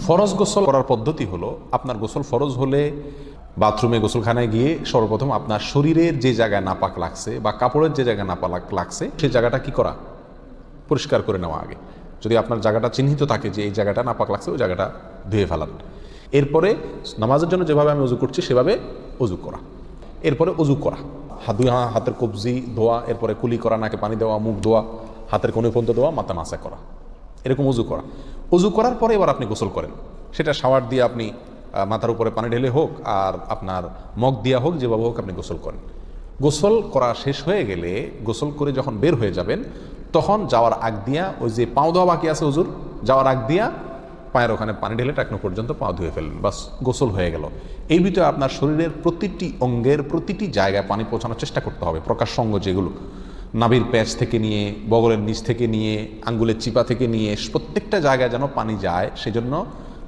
ফরজ গোসল করার পদ্ধতি হলো, আপনার গোসল ফরজ হলে বাথরুমে গোসলখানায় গিয়ে সর্বপ্রথম আপনার শরীরের যে জায়গায় নাপাক লাগছে বা কাপড়ের যে জায়গায় নাপাক লাগছে সেই জায়গাটা কি করা, পরিষ্কার করে নেওয়া আগে। যদি আপনার জায়গাটা চিহ্নিত থাকে যে এই জায়গাটা নাপাক লাগছে, ওই জায়গাটা ধুয়ে ফেলান। এরপরে নামাজের জন্য যেভাবে আমি অজু করছি সেভাবে অজু করা। এরপরে অজু করা, হাতের কবজি ধোয়া, এরপরে কুলি করা, নাকে পানি দেওয়া, মুখ ধোয়া, হাতের কোণে পর্যন্ত ধোয়া, মাথা মাসা করা, এরকম অজু করা। অজু করার পরে এবার আপনি গোসল করেন। সেটা শাওয়ার দিয়ে আপনি মাথার উপরে পানি ঢেলে হোক আর আপনার মগ দিয়া হোক, যেভাবে হোক আপনি গোসল করেন। গোসল করা শেষ হয়ে গেলে, গোসল করে যখন বের হয়ে যাবেন, তখন যাওয়ার আগ দিয়া ওই যে পাও ধোয়া বাকি আছে অজুর, যাওয়ার আগ দিয়া পায়ের ওখানে পানি ঢেলে টাকনো পর্যন্ত পা ধুয়ে ফেললেন, বাস গোসল হয়ে গেল। এই ভিতরে আপনার শরীরের প্রতিটি অঙ্গের প্রতিটি জায়গায় পানি পৌঁছানোর চেষ্টা করতে হবে। প্রকাশ্য অঙ্গ যেগুলো, নাভির প্যাচ থেকে নিয়ে, বগলের নিচ থেকে নিয়ে, আঙ্গুলের চিপা থেকে নিয়ে, প্রত্যেকটা জায়গায় যেন পানি যায়, সেজন্য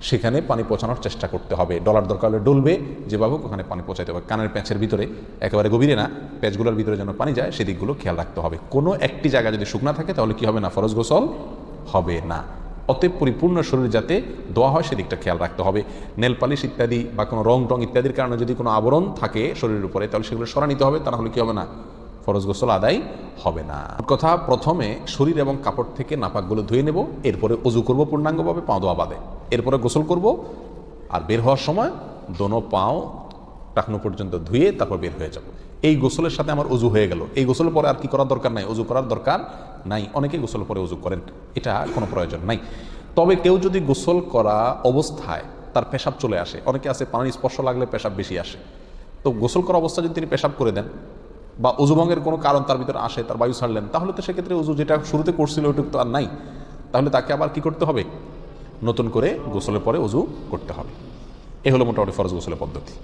সেখানে পানি পৌঁছানোর চেষ্টা করতে হবে। ডলার দরকার হলে ডলবে, যেভাবে ওখানে পানি পৌঁছাতে হবে। কানের প্যাঁচের ভিতরে, একেবারে গভীরে না, প্যাচগুলোর ভিতরে যেন পানি যায়, সেদিকগুলো খেয়াল রাখতে হবে। কোনো একটি জায়গা যদি শুকনা থাকে তাহলে কি হবে না, ফরজ গোসল হবে না। অতএব পরিপূর্ণ শরীর যাতে ধোয়া হয় সেদিকটা খেয়াল রাখতে হবে। নেল পালিশ ইত্যাদি বা কোনো রং টং ইত্যাদির কারণে যদি কোনো আবরণ থাকে শরীরের উপরে, তাহলে সেগুলো সরা নিতে হবে, তা না হলে কি হবে না, ফরজ গোসল আদায় হবে না। কথা, প্রথমে শরীর এবং কাপড় থেকে নাপাকগুলো ধুয়ে নেব, এরপরে অজু করব পূর্ণাঙ্গভাবে, পাও ধোয়া বাদে, এরপরে গোসল করব। আর বের হওয়ার সময় দোনো পাও টাকনো পর্যন্ত ধুয়ে তারপর বের হয়ে যাব। এই গোসলের সাথে আমার অজু হয়ে গেল। এই গোসলের পরে আর কি করার দরকার নাই, অজু করার দরকার নাই। অনেকে গোসলের পরে অজু করেন, এটা কোনো প্রয়োজন নাই। তবে কেউ যদি গোসল করা অবস্থায় তার পেশাব চলে আসে, অনেকে আছে পানির স্পর্শ লাগলে পেশাব বেশি আসে, তো গোসল করা অবস্থায় যদি তিনি পেশাব করে দেন বা অজুভঙ্গের কোনো কারণ তার ভিতরে আসে, তার বায়ু ছাড়লেন, তাহলে তো সেক্ষেত্রে অজু যেটা শুরুতে করছিল ওইটুকু তো আর নাই। তাহলে তাকে আবার কি করতে হবে, নতুন করে গোসলের পরে অজু করতে হবে। এ হলো মোটামুটি ফরজ গোসলের পদ্ধতি।